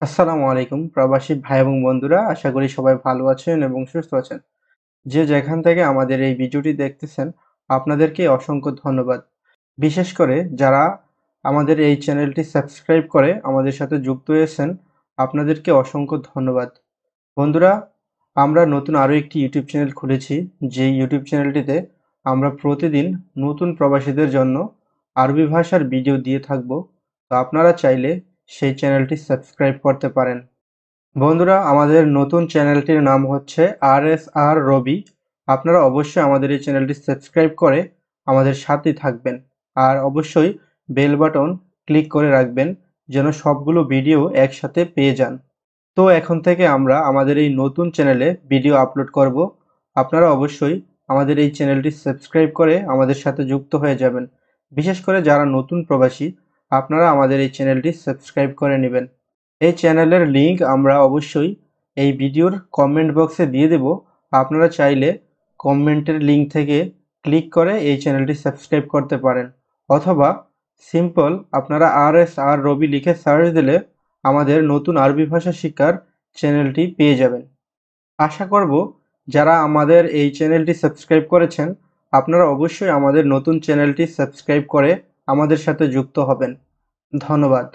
আসসালামু আলাইকুম প্রবাসী ভাই এবং বন্ধুরা, আশা করি সবাই ভালো আছেন এবং সুস্থ আছেন। যে যেখান থেকে আমাদের এই ভিডিওটি দেখতেছেন, আপনাদেরকে অসংখ্য ধন্যবাদ। বিশেষ করে যারা আমাদের এই চ্যানেলটি সাবস্ক্রাইব করে আমাদের সাথে যুক্ত হয়েছেন, আপনাদেরকে অসংখ্য ধন্যবাদ। বন্ধুরা, আমরা নতুন আরও একটি ইউটিউব চ্যানেল খুলেছি। যেই ইউটিউব চ্যানেলটিতে আমরা প্রতিদিন নতুন প্রবাসীদের জন্য আরবি ভাষার ভিডিও দিয়ে থাকব। তো আপনারা চাইলে সেই চ্যানেলটি সাবস্ক্রাইব করতে পারেন। বন্ধুরা, আমাদের নতুন চ্যানেলটির নাম হচ্ছে RSR রবি। আপনারা অবশ্যই আমাদের এই চ্যানেলটি সাবস্ক্রাইব করে আমাদের সাথেই থাকবেন। আর অবশ্যই বেল বাটন ক্লিক করে রাখবেন যেন সবগুলো ভিডিও একসাথে পেয়ে যান। তো এখন থেকে আমরা আমাদের এই নতুন চ্যানেলে ভিডিও আপলোড করব। আপনারা অবশ্যই আমাদের এই চ্যানেলটি সাবস্ক্রাইব করে আমাদের সাথে যুক্ত হয়ে যাবেন। বিশেষ করে যারা নতুন প্রবাসী, আপনারা আমাদের এই চ্যানেলটি সাবস্ক্রাইব করে নেবেন। এই চ্যানেলের লিংক আমরা অবশ্যই এই ভিডিওর কমেন্ট বক্সে দিয়ে দেব। আপনারা চাইলে কমেন্টের লিংক থেকে ক্লিক করে এই চ্যানেলটি সাবস্ক্রাইব করতে পারেন, অথবা সিম্পল আপনারা RSR রবি লিখে সার্চ দিলে আমাদের নতুন আরবি ভাষা শিক্ষার চ্যানেলটি পেয়ে যাবেন। আশা করব যারা আমাদের এই চ্যানেলটি সাবস্ক্রাইব করেছেন, আপনারা অবশ্যই আমাদের নতুন চ্যানেলটি সাবস্ক্রাইব করে আমাদের সাথে যুক্ত হবেন। ধন্যবাদ।